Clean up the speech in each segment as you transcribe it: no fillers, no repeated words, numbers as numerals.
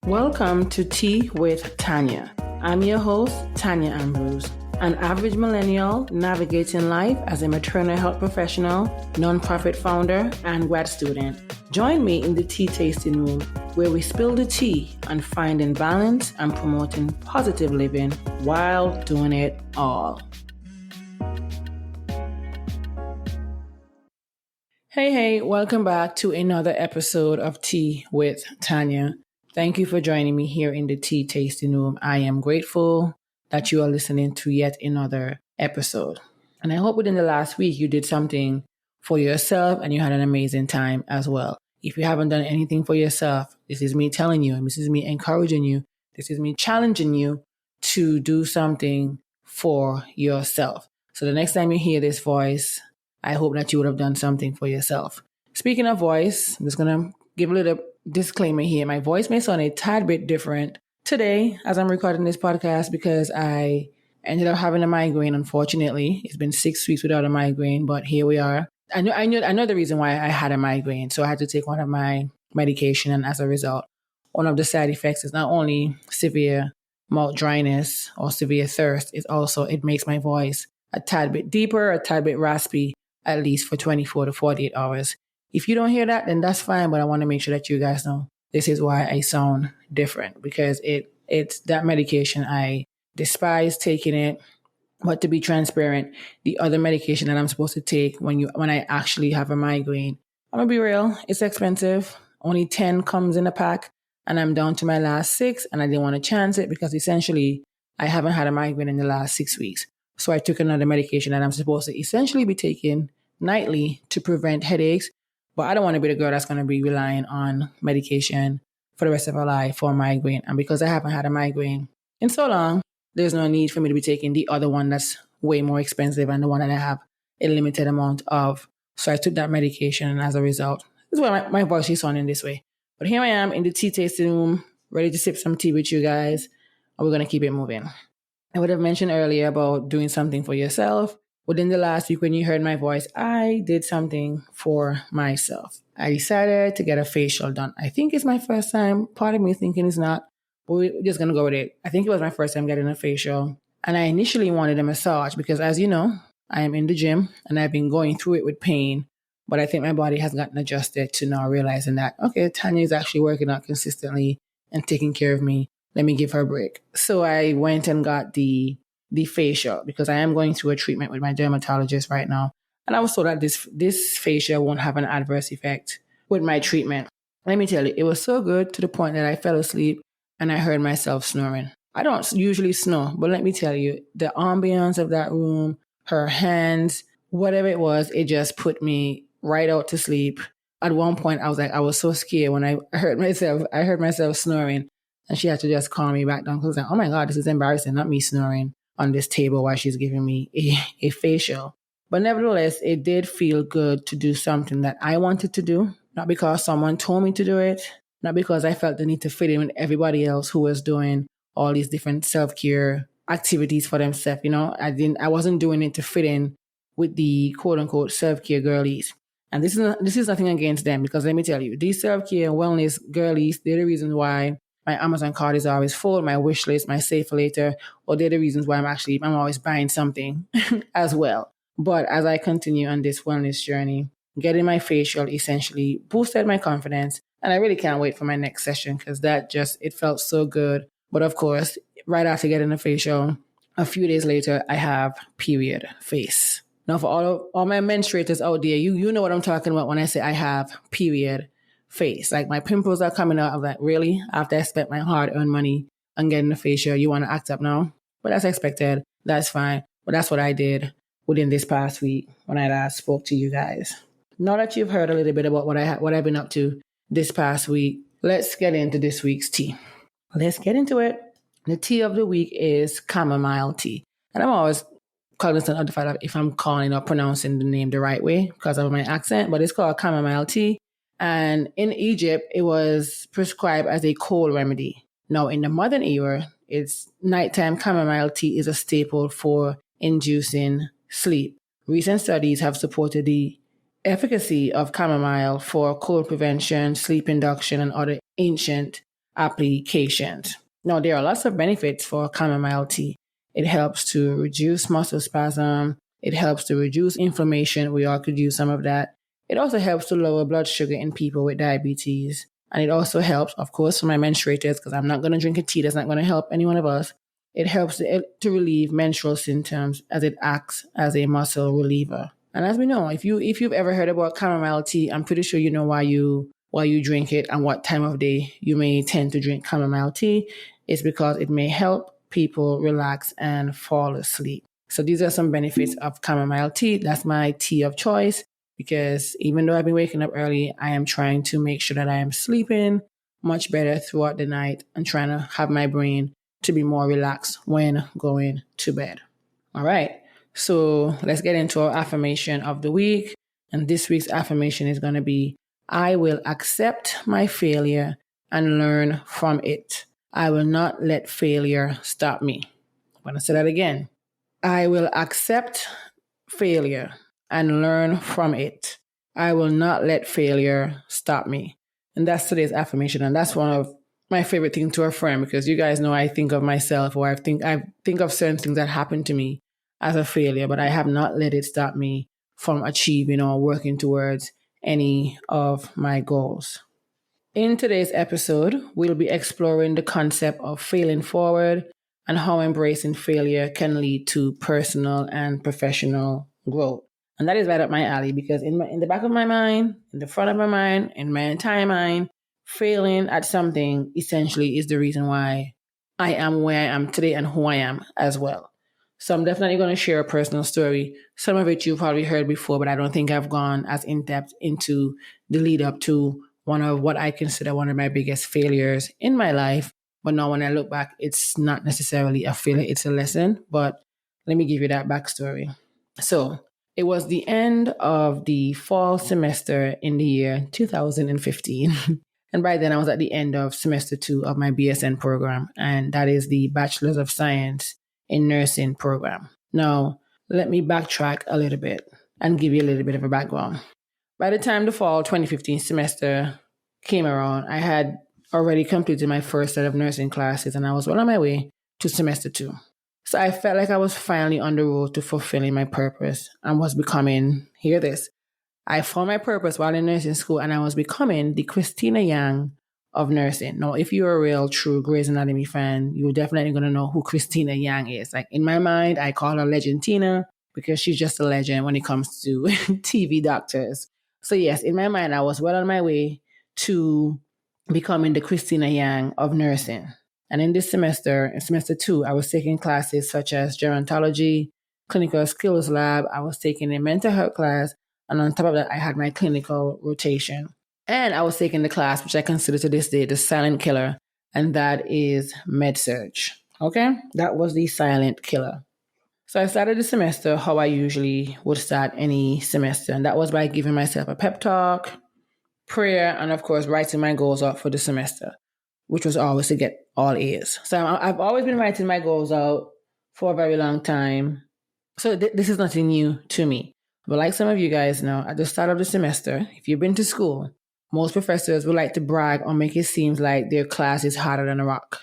Welcome to Tea with Tanya. I'm your host, Tanya Ambrose, an average millennial navigating life as a maternal health professional, nonprofit founder, and grad student. Join me in the tea tasting room where we spill the tea on finding balance and promoting positive living while doing it all. Hey, welcome back to another episode of Tea with Tanya. Thank you for joining me here in the tea tasting room. I am grateful that you are listening to yet another episode. And I hope within the last week you did something for yourself and you had an amazing time as well. If you haven't done anything for yourself, this is me telling you, and this is me encouraging you, this is me challenging you to do something for yourself. So the next time you hear this voice, I hope that you would have done something for yourself. Speaking of voice, I'm just going to give a little disclaimer here. My voice may sound a tad bit different today as I'm recording this podcast because I ended up having a migraine, unfortunately. It's been 6 weeks without a migraine, but here we are. I know the reason why I had a migraine, so I had to take one of my medication, and as a result, one of the side effects is not only severe mouth dryness or severe thirst, it makes my voice a tad bit deeper, a tad bit raspy, at least for 24 to 48 hours. If you don't hear that, then that's fine, but I want to make sure that you guys know this is why I sound different, because it's that medication. I despise taking it, but to be transparent, the other medication that I'm supposed to take when I actually have a migraine, I'm gonna be real, it's expensive. Only 10 comes in a pack, and I'm down to my last 6, and I didn't want to chance it because essentially I haven't had a migraine in the last 6 weeks. So I took another medication that I'm supposed to essentially be taking nightly to prevent headaches. But I don't want to be the girl that's going to be relying on medication for the rest of her life for a migraine. And because I haven't had a migraine in so long, there's no need for me to be taking the other one that's way more expensive and the one that I have a limited amount of. So I took that medication, and as a result, this is why my voice is sounding this way. But here I am in the tea tasting room, ready to sip some tea with you guys, and we're going to keep it moving. I would have mentioned earlier about doing something for yourself. Within the last week when you heard my voice, I did something for myself. I decided to get a facial done. I think it's my first time. Part of me thinking it's not, but we're just going to go with it. I think it was my first time getting a facial. And I initially wanted a massage because, as you know, I am in the gym and I've been going through it with pain. But I think my body has gotten adjusted to now realizing that, okay, Tanya is actually working out consistently and taking care of me. Let me give her a break. So I went and got the facial because I am going through a treatment with my dermatologist right now. And I was told that this facial won't have an adverse effect with my treatment. Let me tell you, it was so good to the point that I fell asleep and I heard myself snoring. I don't usually snore, but let me tell you, the ambiance of that room, her hands, whatever it was, it just put me right out to sleep. At one point, I was so scared when I heard myself snoring. And she had to just calm me back down because I was like, oh my God, this is embarrassing, not me snoring on this table while she's giving me a facial. But nevertheless, it did feel good to do something that I wanted to do, not because someone told me to do it, not because I felt the need to fit in with everybody else who was doing all these different self-care activities for themselves. You know, I wasn't doing it to fit in with the quote unquote self-care girlies. And this is nothing against them, because let me tell you, these self-care wellness girlies, they're the reason why my Amazon card is always full, my wish list, my save for later, or they're the reasons why I'm always buying something as well. But as I continue on this wellness journey, getting my facial essentially boosted my confidence. And I really can't wait for my next session because it felt so good. But of course, right after getting the facial, a few days later, I have period face. Now for all my menstruators out there, you know what I'm talking about when I say I have period face. Like my pimples are coming out. I'm like, really? After I spent my hard-earned money on getting a facial, you want to act up now? But that's expected. That's fine. But that's what I did within this past week when I last spoke to you guys. Now that you've heard a little bit about what I've been up to this past week, let's get into this week's tea. Let's get into it. The tea of the week is chamomile tea. And I'm always cognizant of the fact that if I'm calling or pronouncing the name the right way because of my accent, but it's called chamomile tea. And in Egypt, it was prescribed as a cold remedy. Now, in the modern era, it's nighttime chamomile tea is a staple for inducing sleep. Recent studies have supported the efficacy of chamomile for cold prevention, sleep induction, and other ancient applications. Now, there are lots of benefits for chamomile tea. It helps to reduce muscle spasm. It helps to reduce inflammation. We all could use some of that. It also helps to lower blood sugar in people with diabetes. And it also helps, of course, for my menstruators, because I'm not going to drink a tea that's not going to help any one of us. It helps to relieve menstrual symptoms as it acts as a muscle reliever. And as we know, if you've ever heard about chamomile tea, I'm pretty sure you know why you drink it and what time of day you may tend to drink chamomile tea. It's because it may help people relax and fall asleep. So these are some benefits of chamomile tea. That's my tea of choice, because even though I've been waking up early, I am trying to make sure that I am sleeping much better throughout the night and trying to have my brain to be more relaxed when going to bed. All right. So let's get into our affirmation of the week. And this week's affirmation is going to be, I will accept my failure and learn from it. I will not let failure stop me. I'm going to say that again. I will accept failure and learn from it. I will not let failure stop me. And that's today's affirmation. And that's one of my favorite things to affirm, because you guys know I think of myself, or I think of certain things that happened to me as a failure, but I have not let it stop me from achieving or working towards any of my goals. In today's episode, we'll be exploring the concept of failing forward and how embracing failure can lead to personal and professional growth. And that is right up my alley, because in the back of my mind, in the front of my mind, in my entire mind, failing at something essentially is the reason why I am where I am today and who I am as well. So I'm definitely going to share a personal story. Some of it you've probably heard before, but I don't think I've gone as in-depth into the lead up to one of what I consider one of my biggest failures in my life. But now when I look back, it's not necessarily a failure, it's a lesson. But let me give you that backstory. So it was the end of the fall semester in the year 2015. And by then I was at the end of semester 2 of my BSN program. And that is the Bachelor's of Science in Nursing program. Now, let me backtrack a little bit and give you a little bit of a background. By the time the fall 2015 semester came around, I had already completed my first set of nursing classes, and I was well on my way to semester 2. So I felt like I was finally on the road to fulfilling my purpose and was becoming, hear this, I found my purpose while in nursing school, and I was becoming the Christina Yang of nursing. Now, if you're a real true Grey's Anatomy fan, you're definitely going to know who Christina Yang is. Like, in my mind, I call her Legend Tina because she's just a legend when it comes to TV doctors. So yes, in my mind, I was well on my way to becoming the Christina Yang of nursing. And in this semester, in semester 2, I was taking classes such as gerontology, clinical skills lab. I was taking a mental health class. And on top of that, I had my clinical rotation. And I was taking the class, which I consider to this day the silent killer, and that is med-surg. Okay? That was the silent killer. So I started the semester how I usually would start any semester, and that was by giving myself a pep talk, prayer, and of course, writing my goals out for the semester, which was always to get all A's. So I've always been writing my goals out for a very long time. So this is nothing new to me. But like some of you guys know, at the start of the semester, if you've been to school, most professors would like to brag or make it seem like their class is harder than a rock.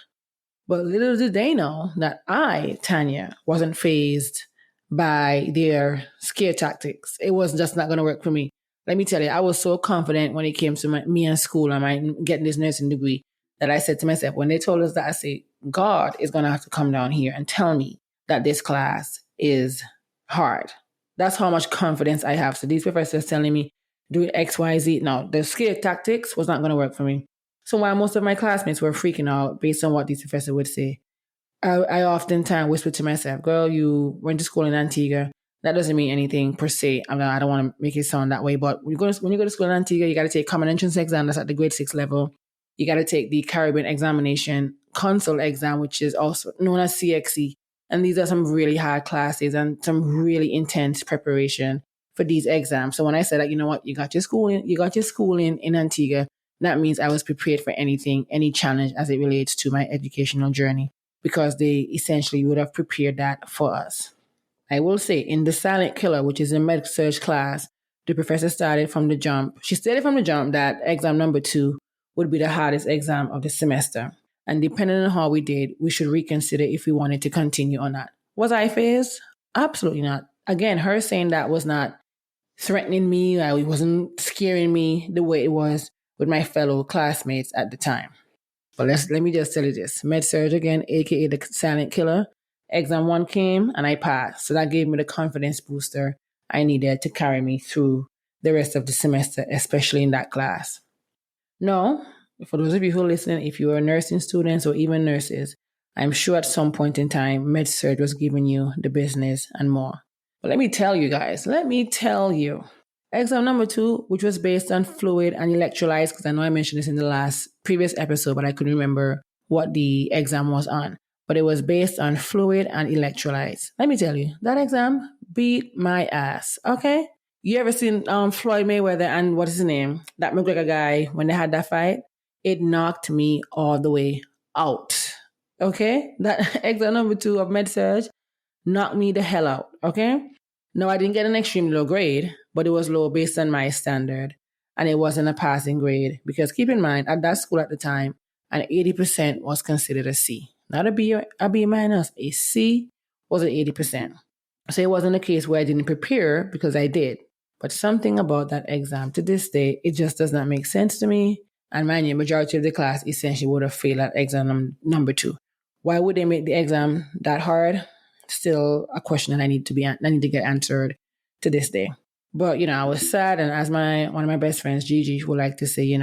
But little did they know that I, Tanya, wasn't fazed by their scare tactics. It was just not going to work for me. Let me tell you, I was so confident when it came to me and school and my getting this nursing degree that I said to myself, when they told us that, I said, God is going to have to come down here and tell me that this class is hard. That's how much confidence I have. So these professors telling me, do X, Y, Z. No, the scare tactics was not going to work for me. So while most of my classmates were freaking out based on what these professors would say, I oftentimes whispered to myself, girl, you went to school in Antigua. That doesn't mean anything per se. I don't want to make it sound that way, but when you go to school in Antigua, you got to take common entrance exam. That's at the grade 6 level. You got to take the Caribbean examination, console exam, which is also known as CXE. And these are some really hard classes and some really intense preparation for these exams. So when I said that, you know what, you got your schooling in Antigua, that means I was prepared for anything, any challenge as it relates to my educational journey, because they essentially would have prepared that for us. I will say in the silent killer, which is a med-surg class, the professor started from the jump. She started from the jump that exam number 2 would be the hardest exam of the semester. And depending on how we did, we should reconsider if we wanted to continue or not. Was I phased? Absolutely not. Again, her saying that was not threatening me. It wasn't scaring me the way it was with my fellow classmates at the time. But let me just tell you this. Med-surg again, aka the silent killer. Exam 1 came and I passed. So that gave me the confidence booster I needed to carry me through the rest of the semester, especially in that class. No, for those of you who are listening, if you are nursing students or even nurses, I'm sure at some point in time, med-surg was giving you the business and more. But let me tell you guys, exam number 2, which was based on fluid and electrolytes, because I know I mentioned this in the previous episode, but I couldn't remember what the exam was on. But it was based on fluid and electrolytes. Let me tell you, that exam beat my ass, okay? You ever seen Floyd Mayweather and what is his name? That McGregor guy, when they had that fight? It knocked me all the way out, okay? That exam number 2 of med-surg knocked me the hell out, okay? No, I didn't get an extremely low grade, but it was low based on my standard. And it wasn't a passing grade. Because keep in mind, at that school at the time, an 80% was considered a C. Not a B minus. A C was an 80%. So it wasn't a case where I didn't prepare, because I did. But something about that exam to this day, it just does not make sense to me. And mind you, majority of the class essentially would have failed at exam number 2. Why would they make the exam that hard? Still a question that I need to get answered to this day. But, I was sad. And as one of my best friends, Gigi, would like to say,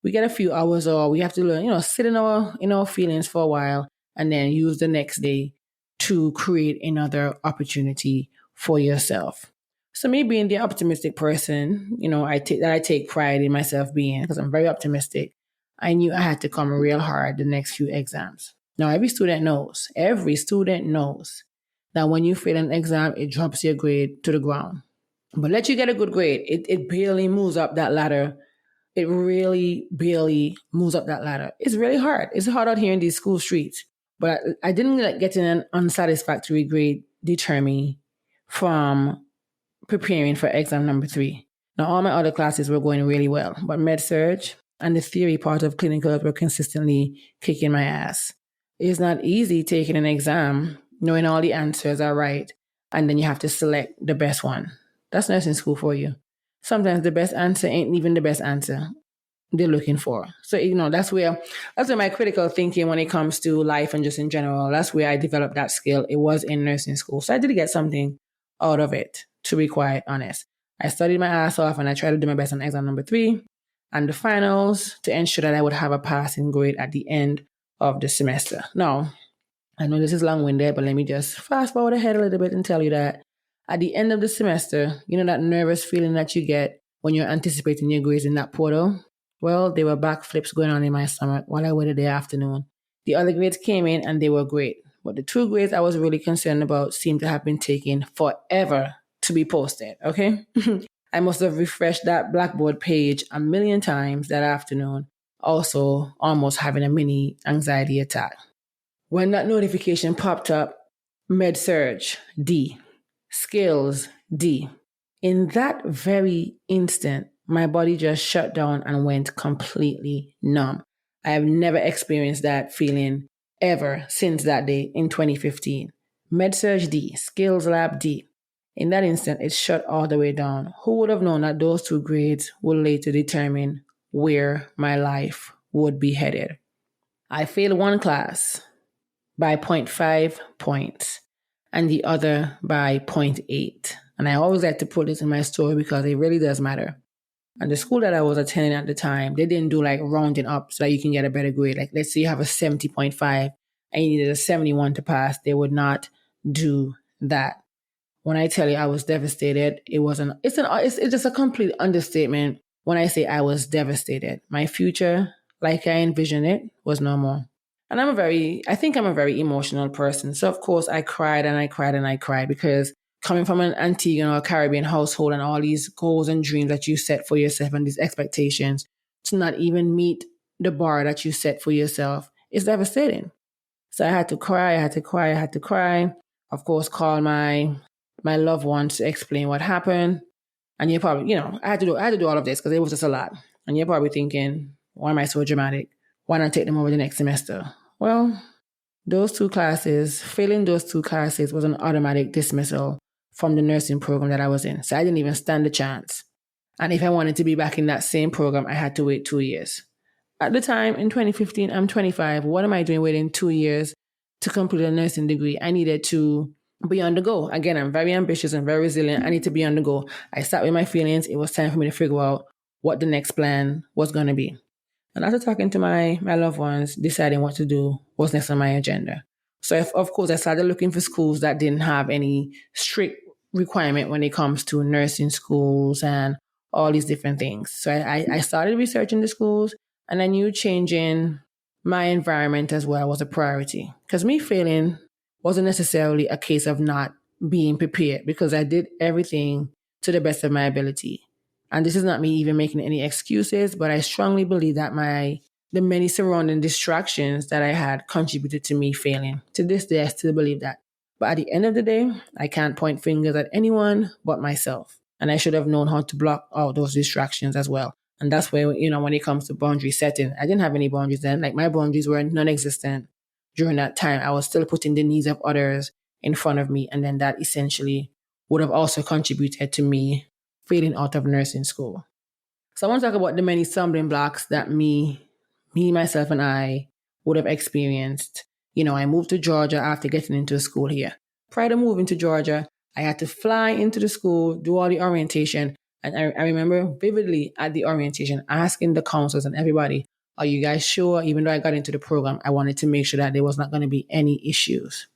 we get a few hours or we have to learn, sit in our feelings for a while and then use the next day to create another opportunity for yourself. So me being the optimistic person, I take pride in myself being, because I'm very optimistic. I knew I had to come real hard the next few exams. Now, every student knows that when you fail an exam, it drops your grade to the ground. But let you get a good grade, it barely moves up that ladder. It really barely moves up that ladder. It's really hard. It's hard out here in these school streets. But I didn't let getting an unsatisfactory grade deter me from preparing for exam number 3. Now, all my other classes were going really well, but med-surg and the theory part of clinicals were consistently kicking my ass. It's not easy taking an exam, knowing all the answers are right, and then you have to select the best one. That's nursing school for you. Sometimes the best answer ain't even the best answer they're looking for. So, that's where my critical thinking when it comes to life and just in general, that's where I developed that skill. It was in nursing school. So I did get something out of it, to be quite honest. I studied my ass off and I tried to do my best on exam number 3 and the finals to ensure that I would have a passing grade at the end of the semester. Now, I know this is long-winded, but let me just fast forward ahead a little bit and tell you that at the end of the semester, that nervous feeling that you get when you're anticipating your grades in that portal? Well, there were backflips going on in my stomach while I waited the afternoon. The other grades came in and they were great. But the 2 grades I was really concerned about seemed to have been taking forever to be posted, okay? I must have refreshed that Blackboard page a million times that afternoon, also almost having a mini anxiety attack. When that notification popped up, med-surg, D. Skills, D. In that very instant, my body just shut down and went completely numb. I have never experienced that feeling ever since that day in 2015. Med-surg D, Skills Lab D. In that instant, it shut all the way down. Who would have known that those 2 grades would later determine where my life would be headed? I failed one class by 0.5 points and the other by 0.8. And I always like to put this in my story because it really does matter. And the school that I was attending at the time, they didn't do like rounding up so that you can get a better grade. Like, let's say you have a 70.5 and you needed a 71 to pass. They would not do that. When I tell you I was devastated, it's just a complete understatement when I say I was devastated. My future, like I envisioned it, was no more. And I think I'm a very emotional person. So of course I cried and I cried and I cried because coming from an Antigua or Caribbean household and all these goals and dreams that you set for yourself and these expectations to not even meet the bar that you set for yourself is devastating. So I had to cry. Of course, call my loved ones to explain what happened. And you're probably, I had to do all of this because it was just a lot. And you're probably thinking, Why am I so dramatic? Why not take them over the next semester? Well, failing those two classes was an automatic dismissal from the nursing program that I was in. So I didn't even stand a chance. And if I wanted to be back in that same program, I had to wait 2 years. At the time, in 2015, I'm 25. What am I doing waiting 2 years to complete a nursing degree? I needed to be on the go. Again, I'm very ambitious and very resilient. I need to be on the go. I sat with my feelings. It was time for me to figure out what the next plan was going to be. And after talking to my loved ones, deciding what to do was next on my agenda. So, of course, I started looking for schools that didn't have any strict requirement when it comes to nursing schools and all these different things. So I started researching the schools, and I knew changing my environment as well was a priority. Because me failing wasn't necessarily a case of not being prepared, because I did everything to the best of my ability. And this is not me even making any excuses, but I strongly believe that the many surrounding distractions that I had contributed to me failing. To this day, I still believe that. But at the end of the day, I can't point fingers at anyone but myself. And I should have known how to block out those distractions as well. And that's where, when it comes to boundary setting, I didn't have any boundaries then. Like, my boundaries were non-existent during that time. I was still putting the needs of others in front of me. And then that essentially would have also contributed to me failing out of nursing school. So I want to talk about the many stumbling blocks that myself, and I would have experienced. I moved to Georgia after getting into a school here. Prior to moving to Georgia, I had to fly into the school, do all the orientation. And I remember vividly at the orientation asking the counselors and everybody, are you guys sure? Even though I got into the program, I wanted to make sure that there was not going to be any issues.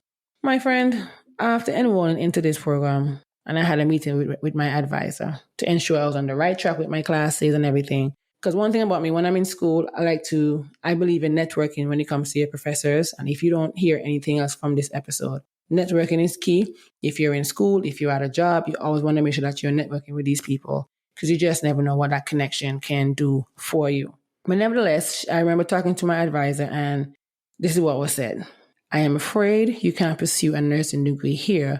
My friend, after enrolling into this program, and I had a meeting with my advisor to ensure I was on the right track with my classes and everything. Because one thing about me, when I'm in school, I believe in networking when it comes to your professors. And if you don't hear anything else from this episode, networking is key. If you're in school, if you're at a job, you always want to make sure that you're networking with these people, because you just never know what that connection can do for you. But nevertheless, I remember talking to my advisor, and this is what was said. I am afraid you can't pursue a nursing degree here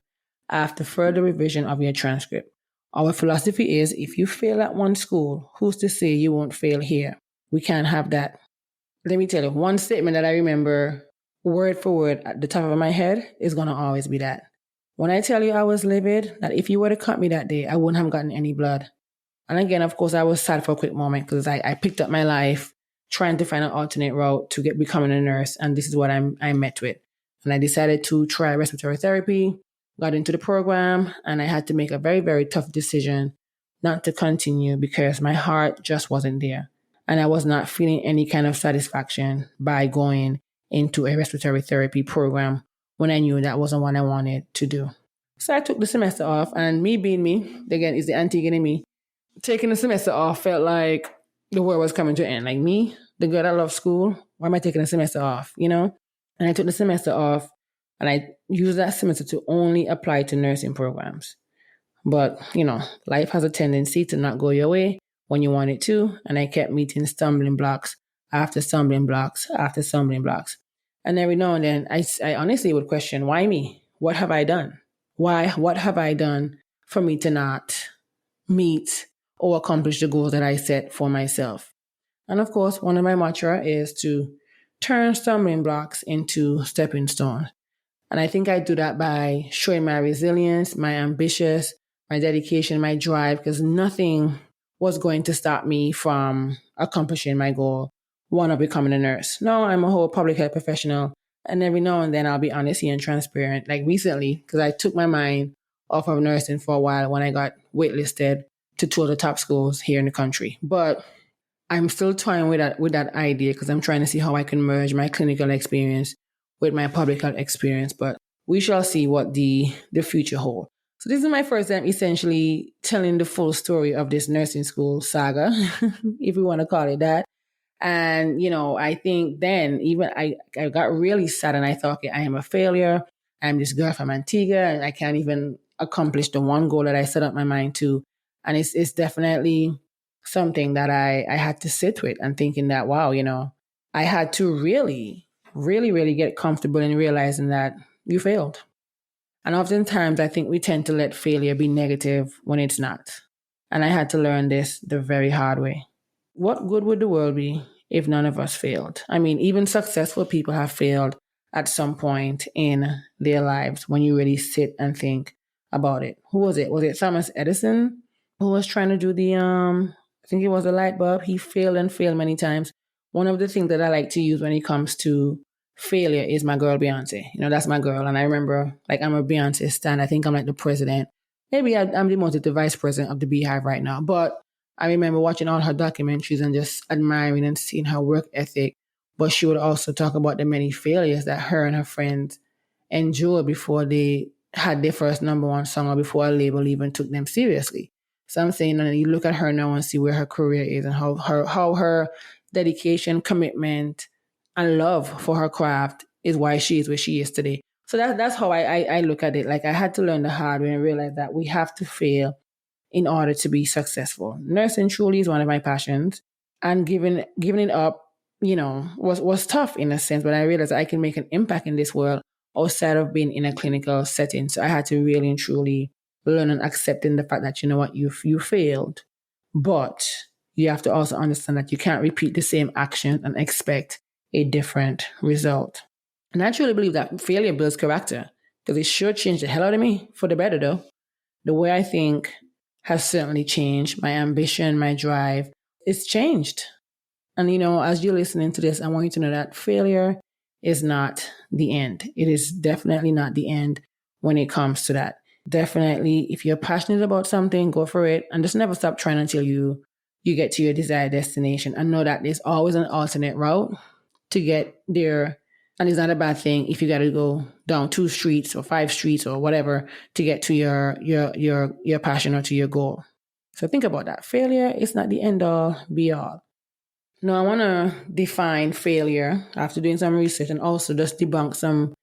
after further revision of your transcript. Our philosophy is, if you fail at one school, who's to say you won't fail here? We can't have that. Let me tell you, one statement that I remember word for word at the top of my head is going to always be that. When I tell you I was livid, that if you were to cut me that day, I wouldn't have gotten any blood. And again, of course, I was sad for a quick moment, because I picked up my life trying to find an alternate route to becoming a nurse. And this is what I met with. And I decided to try respiratory therapy, got into the program, and I had to make a very, very tough decision not to continue, because my heart just wasn't there. And I was not feeling any kind of satisfaction by going into a respiratory therapy program when I knew that wasn't what I wanted to do. So I took the semester off, and me being me, again, is the Antiguan in me, taking the semester off felt like the world was coming to an end. Like, me, the girl that loves school, why am I taking the semester off, And I took the semester off, and I used that semester to only apply to nursing programs. But, life has a tendency to not go your way when you want it to. And I kept meeting stumbling blocks after stumbling blocks after stumbling blocks. And every now and then, I honestly would question, why me? What have I done? What have I done for me to not meet or accomplish the goals that I set for myself? And of course, one of my mantra is to turn stumbling blocks into stepping stones. And I think I do that by showing my resilience, my ambitious, my dedication, my drive, because nothing was going to stop me from accomplishing my goal, one of becoming a nurse. No, I'm a whole public health professional. And every now and then I'll be honest and transparent. Like recently, because I took my mind off of nursing for a while when I got waitlisted to two of the top schools here in the country. But I'm still toying with that idea, because I'm trying to see how I can merge my clinical experience with my public health experience. But we shall see what the future holds. So this is my first time essentially telling the full story of this nursing school saga, if we want to call it that. And, I think then even I got really sad, and I thought, okay, I am a failure. I'm this girl from Antigua, and I can't even accomplish the one goal that I set up my mind to. And it's definitely something that I had to sit with, and thinking that, wow, I had to really, really, really get comfortable in realizing that you failed. And oftentimes I think we tend to let failure be negative when it's not. And I had to learn this the very hard way. What good would the world be if none of us failed. I mean, even successful people have failed at some point in their lives when you really sit and think about it. Who was it? Was it Thomas Edison who was trying to do I think it was a light bulb. He failed and failed many times. One of the things that I like to use when it comes to failure is my girl Beyonce. That's my girl. And I remember, like, I'm a Beyonce stan. I think I'm like the president. Maybe I'm demoted to vice president of the Beehive right now. But I remember watching all her documentaries and just admiring and seeing her work ethic. But she would also talk about the many failures that her and her friends endured before they had their first number one song or before a label even took them seriously. So I'm saying, and you look at her now and see where her career is and how her dedication, commitment, and love for her craft is why she is where she is today. So that's how I look at it. Like, I had to learn the hard way and realize that we have to fail in order to be successful. Nursing truly is one of my passions, and giving it up, was tough in a sense. But I realized I can make an impact in this world outside of being in a clinical setting. So I had to really and truly learn and accepting the fact that, you know what, you failed, but you have to also understand that you can't repeat the same action and expect a different result. And I truly believe that failure builds character, because it sure changed the hell out of me for the better, though. The way I think has certainly changed. My ambition, my drive, it's changed. And, as you're listening to this, I want you to know that failure is not the end. It is definitely not the end when it comes to that. Definitely, if you're passionate about something, go for it, and just never stop trying until you get to your desired destination. And know that there's always an alternate route to get there. And it's not a bad thing if you got to go down 2 streets or 5 streets or whatever to get to your passion or to your goal. So think about that. Failure is not the end all be all. Now, I want to define failure after doing some research and also just debunk some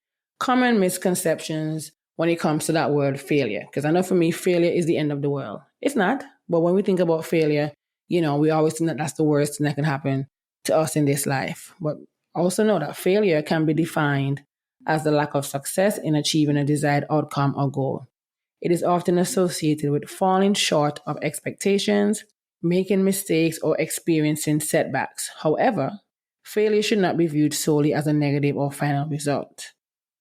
common misconceptions when it comes to that word failure. Because I know for me, failure is the end of the world. It's not. But when we think about failure, we always think that that's the worst thing that can happen to us in this life. But also know that failure can be defined as the lack of success in achieving a desired outcome or goal. It is often associated with falling short of expectations, making mistakes, or experiencing setbacks. However, failure should not be viewed solely as a negative or final result.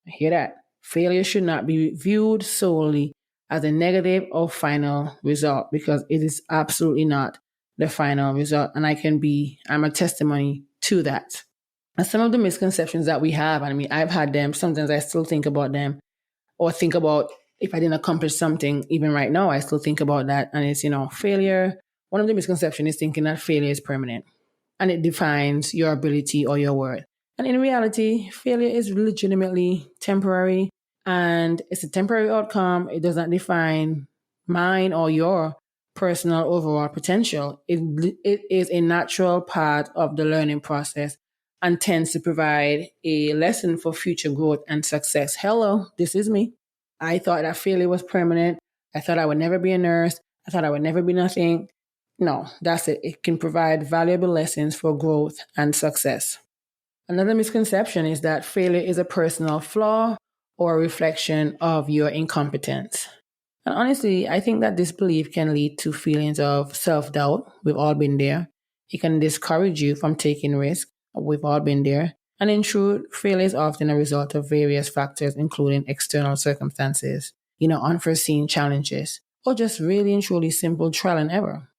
Hear that? Failure should not be viewed solely as a negative or final result, because it is absolutely not the final result. And I'm a testimony to that. And some of the misconceptions that we have, I mean, I've had them. Sometimes I still think about them, or think about if I didn't accomplish something, even right now, I still think about that. And it's, failure. One of the misconceptions is thinking that failure is permanent and it defines your ability or your worth. And in reality, failure is legitimately temporary, and it's a temporary outcome. It does not define mine or your personal overall potential. It is a natural part of the learning process and tends to provide a lesson for future growth and success. Hello, this is me. I thought that failure was permanent. I thought I would never be a nurse. I thought I would never be nothing. No, that's it. It can provide valuable lessons for growth and success. Another misconception is that failure is a personal flaw or a reflection of your incompetence. And honestly, I think that this belief can lead to feelings of self-doubt. We've all been there. It can discourage you from taking risks. We've all been there. And in truth, failure is often a result of various factors, including external circumstances, unforeseen challenges, or just really and truly simple trial and error.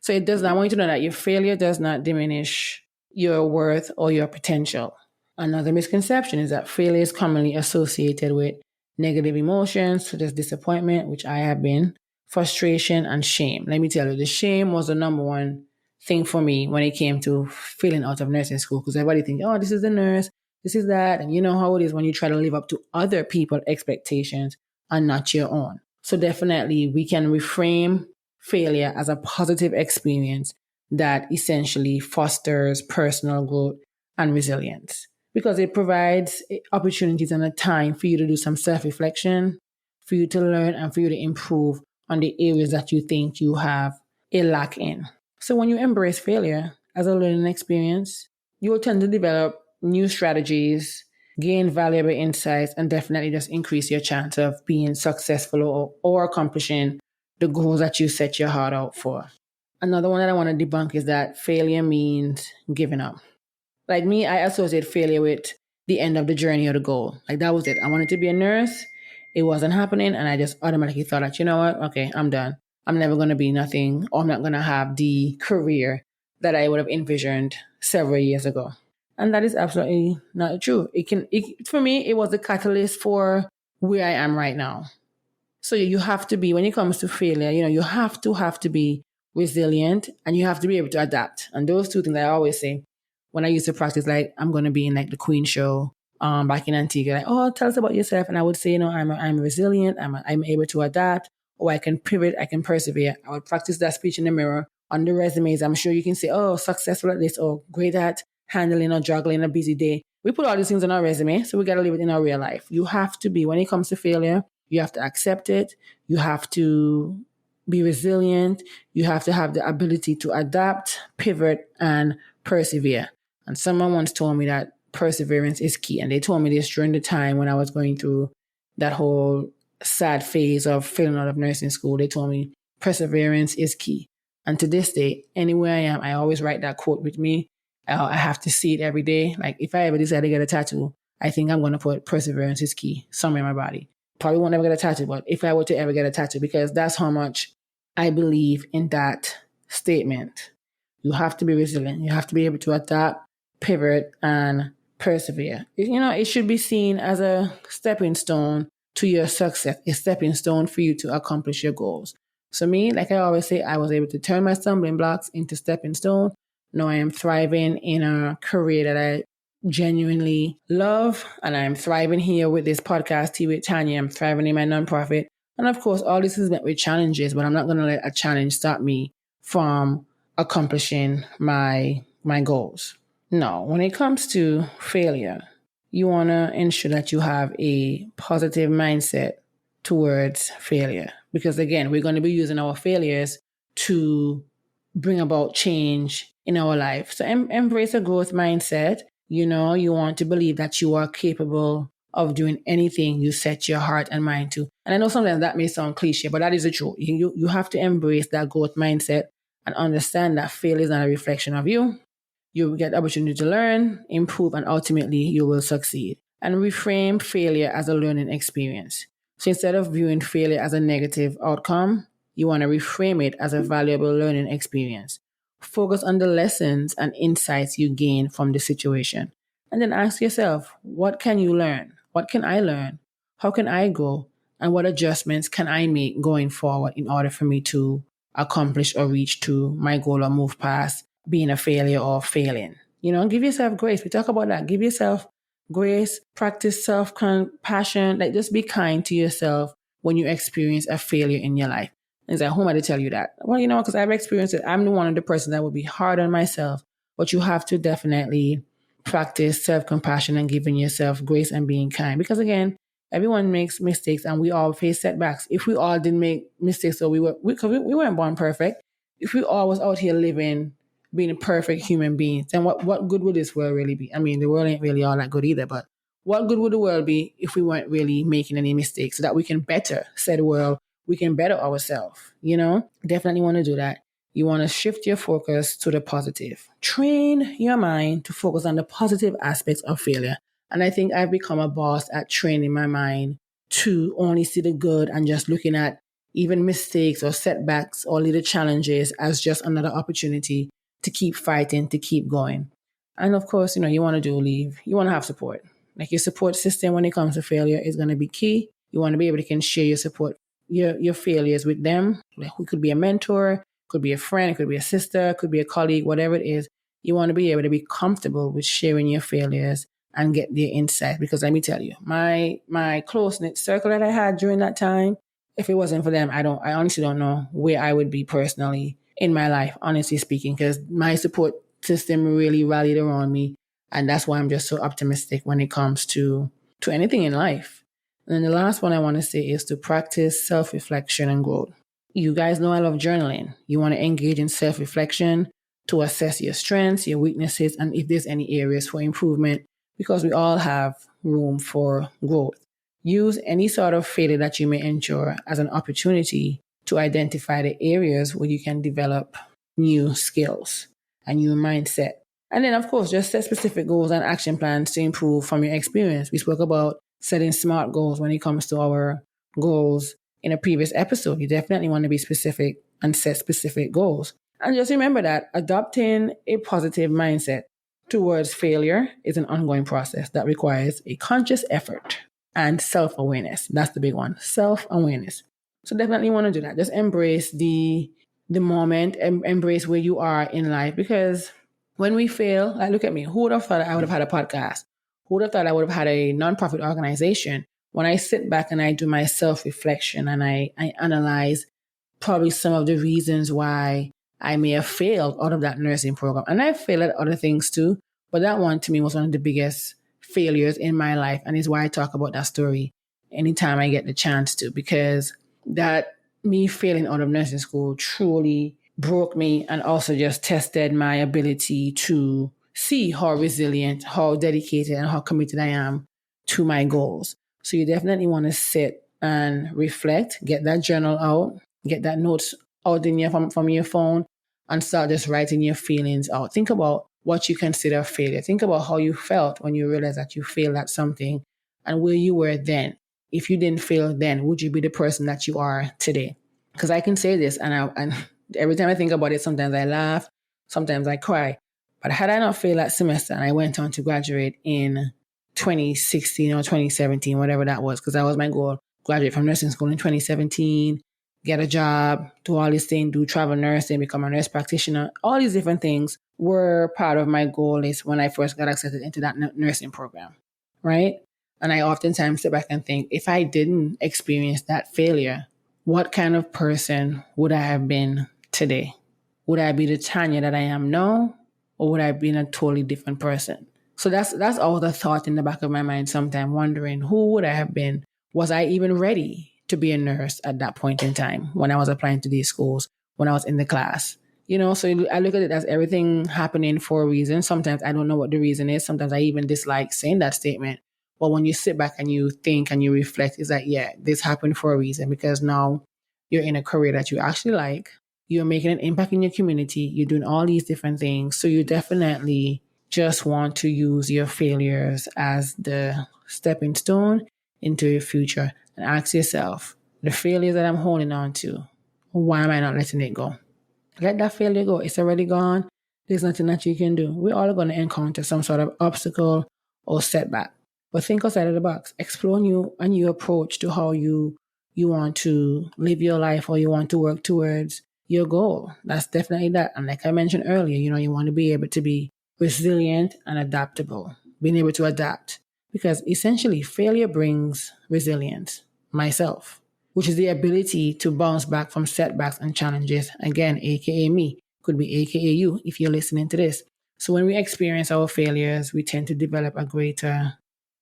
So I want you to know that your failure does not diminish your worth or your potential. Another misconception is that failure is commonly associated with negative emotions such as disappointment, which I have been, frustration, and shame. Let me tell you, the shame was the number one thing for me when it came to feeling out of nursing school, because everybody thinks, oh, this is the nurse, this is that. And you know how it is when you try to live up to other people's expectations and not your own. So definitely we can reframe failure as a positive experience that essentially fosters personal growth and resilience, because it provides opportunities and a time for you to do some self-reflection, for you to learn and for you to improve on the areas that you think you have a lack in. So when you embrace failure as a learning experience, you will tend to develop new strategies, gain valuable insights, and definitely just increase your chance of being successful or accomplishing the goals that you set your heart out for. Another one that I want to debunk is that failure means giving up. Like me, I associate failure with the end of the journey or the goal. Like that was it. I wanted to be a nurse. It wasn't happening. And I just automatically thought that, you know what? Okay, I'm done. I'm never going to be nothing, or I'm not going to have the career that I would have envisioned several years ago. And that is absolutely not true. For me, it was the catalyst for where I am right now. So you have to be, when it comes to failure, you have to be resilient, and you have to be able to adapt. And those two things I always say when I used to practice, like I'm going to be in like the Queen show back in Antigua, like, oh, tell us about yourself. And I would say, I'm resilient. I'm able to adapt, or I can pivot. I can persevere. I would practice that speech in the mirror. On the resumes, I'm sure you can say, oh, successful at this, or great at handling or juggling a busy day. We put all these things on our resume, so we got to live it in our real life. You have to be, when it comes to failure, you have to accept it. You have to be resilient. You have to have the ability to adapt, pivot, and persevere. And someone once told me that perseverance is key. And they told me this during the time when I was going through that whole sad phase of failing out of nursing school. They told me perseverance is key. And to this day, anywhere I am, I always write that quote with me. I have to see it every day. Like if I ever decide to get a tattoo, I think I'm going to put perseverance is key somewhere in my body. Probably won't ever get a tattoo, but if I were to ever get a tattoo, because that's how much I believe in that statement. You have to be resilient. You have to be able to adapt, pivot, and persevere. It should be seen as a stepping stone to your success, a stepping stone for you to accomplish your goals. So me, like I always say, I was able to turn my stumbling blocks into stepping stone. Now I am thriving in a career that I genuinely love, and I'm thriving here with this podcast, Tea with Tanya. I'm thriving in my nonprofit. And of course, all this is met with challenges, but I'm not going to let a challenge stop me from accomplishing my goals. No, when it comes to failure, you want to ensure that you have a positive mindset towards failure. Because again, we're going to be using our failures to bring about change in our life. So embrace a growth mindset. You want to believe that you are capable of doing anything you set your heart and mind to. And I know sometimes that may sound cliche, but that is the truth. You have to embrace that growth mindset and understand that failure is not a reflection of you. You will get the opportunity to learn, improve, and ultimately you will succeed. And reframe failure as a learning experience. So instead of viewing failure as a negative outcome, you want to reframe it as a valuable learning experience. Focus on the lessons and insights you gain from the situation. And then ask yourself, what can you learn? What can I learn? How can I grow? And what adjustments can I make going forward in order for me to accomplish or reach to my goal or move past being a failure or failing? Give yourself grace. We talk about that. Give yourself grace, practice self-compassion. Like just be kind to yourself when you experience a failure in your life. It's like, who am I to tell you that? Well, because I've experienced it. I'm the one of the person that would be hard on myself, but you have to definitely practice self-compassion and giving yourself grace and being kind. Because again, everyone makes mistakes and we all face setbacks. If we all didn't make mistakes, so we weren't born perfect. If we all was out here living, being a perfect human beings, then what good would this world really be? I mean, the world ain't really all that good either, but what good would the world be if we weren't really making any mistakes so that we can better set the world, we can better ourselves, Definitely want to do that. You want to shift your focus to the positive. Train your mind to focus on the positive aspects of failure. And I think I've become a boss at training my mind to only see the good and just looking at even mistakes or setbacks or little challenges as just another opportunity to keep fighting, to keep going. And of course, you want to you want to have support. Like your support system when it comes to failure is going to be key. You want to be able to share your support, your failures with them. Like who could be a mentor, could be a friend, could be a sister, could be a colleague, whatever it is. You want to be able to be comfortable with sharing your failures and get their insight. Because let me tell you, my close-knit circle that I had during that time, if it wasn't for them, I honestly don't know where I would be personally in my life, honestly speaking, because my support system really rallied around me. And that's why I'm just so optimistic when it comes to anything in life. And then the last one I want to say is to practice self-reflection and growth. You guys know I love journaling. You want to engage in self-reflection to assess your strengths, your weaknesses, and if there's any areas for improvement, because we all have room for growth. Use any sort of failure that you may endure as an opportunity to identify the areas where you can develop new skills, a new mindset. And then, of course, just set specific goals and action plans to improve from your experience. We spoke about setting SMART goals when it comes to our goals in a previous episode. You definitely want to be specific and set specific goals. And just remember that adopting a positive mindset towards failure is an ongoing process that requires a conscious effort and self-awareness. That's the big one, self-awareness. So definitely want to do that. Just embrace the moment, embrace where you are in life, because when we fail, like look at me, who would have thought I would have had a podcast? Who would have thought I would have had a nonprofit organization? When I sit back and I do my self-reflection and I analyze probably some of the reasons why I may have failed out of that nursing program. And I failed at other things too, but that one to me was one of the biggest failures in my life, and is why I talk about that story anytime I get the chance to, because that me failing out of nursing school truly broke me and also just tested my ability to see how resilient, how dedicated, and how committed I am to my goals. So you definitely want to sit and reflect, get that journal out, get that notes out from your phone, and start just writing your feelings out. Think about what you consider failure. Think about how you felt when you realized that you failed at something and where you were then. If you didn't fail then, would you be the person that you are today? Because I can say this, and every time I think about it, sometimes I laugh, sometimes I cry. But had I not failed that semester and I went on to graduate in 2016 or 2017, whatever that was, because that was my goal, graduate from nursing school in 2017, get a job, do all these things, do travel nursing, become a nurse practitioner. All these different things were part of my goal list when I first got accepted into that nursing program, right? And I oftentimes sit back and think, if I didn't experience that failure, what kind of person would I have been today? Would I be the Tanya that I am now? Or would I have been a totally different person? So that's all the thought in the back of my mind sometimes, wondering who would I have been? Was I even ready to be a nurse at that point in time when I was applying to these schools, when I was in the class? You know, so I look at it as everything happening for a reason. Sometimes I don't know what the reason is. Sometimes I even dislike saying that statement. But when you sit back and you think and you reflect, it's like, yeah, this happened for a reason, because now you're in a career that you actually like. You're making an impact in your community. You're doing all these different things. So you definitely just want to use your failures as the stepping stone into your future, and ask yourself, the failures that I'm holding on to, why am I not letting it go? Let that failure go. It's already gone. There's nothing that you can do. We're all going to encounter some sort of obstacle or setback. But think outside of the box. Explore a new approach to how you want to live your life, or you want to work towards your goal. That's definitely that. And like I mentioned earlier, you want to be able to be resilient and adaptable, being able to adapt. Because essentially, failure brings resilience, myself, which is the ability to bounce back from setbacks and challenges. Again, AKA me, could be AKA you if you're listening to this. So when we experience our failures, we tend to develop a greater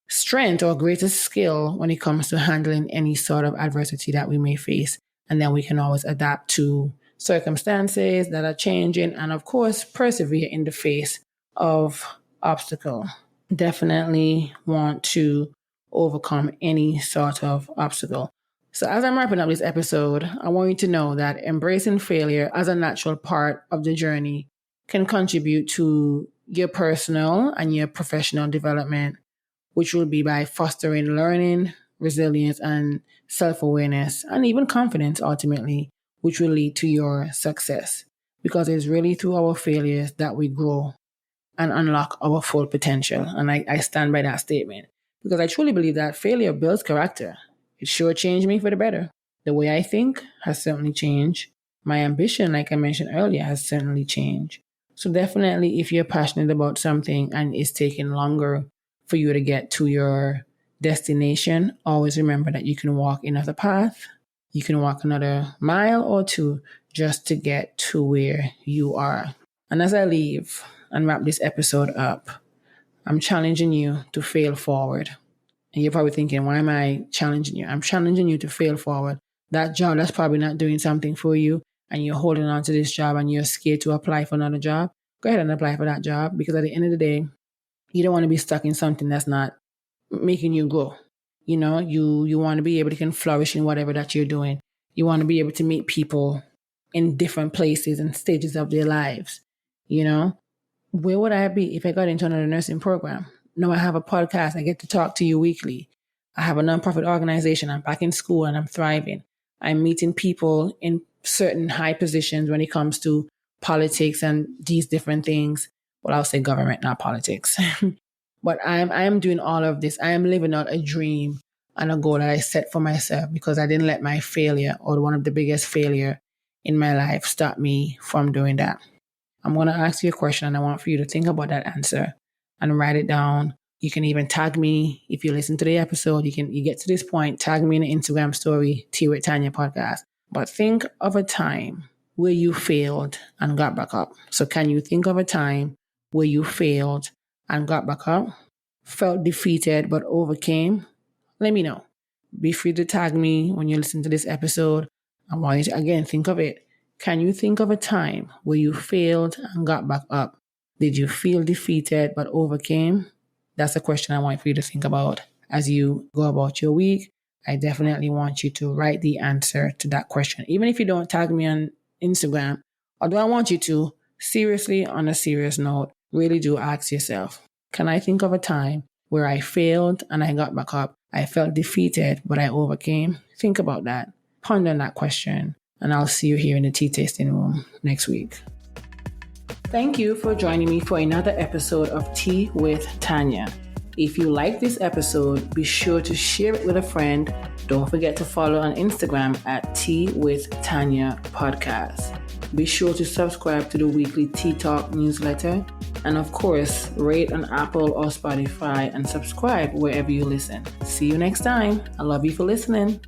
strength or greater skill when it comes to handling any sort of adversity that we may face. And then we can always adapt to circumstances that are changing, and of course, persevere in the face of obstacle. Definitely want to overcome any sort of obstacle. So as I'm wrapping up this episode, I want you to know that embracing failure as a natural part of the journey can contribute to your personal and your professional development, which will be by fostering learning, resilience, and self-awareness, and even confidence ultimately, which will lead to your success. Because it's really through our failures that we grow and unlock our full potential. And I stand by that statement, because I truly believe that failure builds character. It sure changed me for the better. The way I think has certainly changed. My ambition, like I mentioned earlier, has certainly changed. So definitely, if you're passionate about something and it's taking longer for you to get to your destination, always remember that you can walk another path. You can walk another mile or two just to get to where you are. And as I leave and wrap this episode up, I'm challenging you to fail forward. And you're probably thinking, why am I challenging you? I'm challenging you to fail forward. That job that's probably not doing something for you, and you're holding on to this job and you're scared to apply for another job, go ahead and apply for that job, because at the end of the day, you don't want to be stuck in something that's not making you grow. You want to be able to can flourish in whatever that you're doing. You want to be able to meet people in different places and stages of their lives. You know, where would I be if I got into another nursing program? No, I have a podcast. I get to talk to you weekly. I have a nonprofit organization. I'm back in school and I'm thriving. I'm meeting people in certain high positions when it comes to politics and these different things. Well, I'll say government, not politics. But I am doing all of this. I am living out a dream and a goal that I set for myself because I didn't let my failure or one of the biggest failure in my life stop me from doing that. I'm going to ask you a question and I want for you to think about that answer and write it down. You can even tag me if you listen to the episode. You get to this point, tag me in the Instagram story, Tea with Tanya podcast. But think of a time where you failed and got back up. So can you think of a time where you failed and got back up, felt defeated but overcame? Let me know. Be free to tag me when you listen to this episode. I want you to, again, think of it. Can you think of a time where you failed and got back up? Did you feel defeated but overcame? That's a question I want for you to think about as you go about your week. I definitely want you to write the answer to that question. Even if you don't tag me on Instagram, although I want you to, seriously, on a serious note, really do ask yourself, can I think of a time where I failed and I got back up? I felt defeated, but I overcame. Think about that. Ponder on that question. And I'll see you here in the tea tasting room next week. Thank you for joining me for another episode of Tea with Tanya. If you like this episode, be sure to share it with a friend. Don't forget to follow on Instagram at Tea with Tanya Podcast. Be sure to subscribe to the weekly Tea Talk newsletter. And of course, rate on Apple or Spotify and subscribe wherever you listen. See you next time. I love you for listening.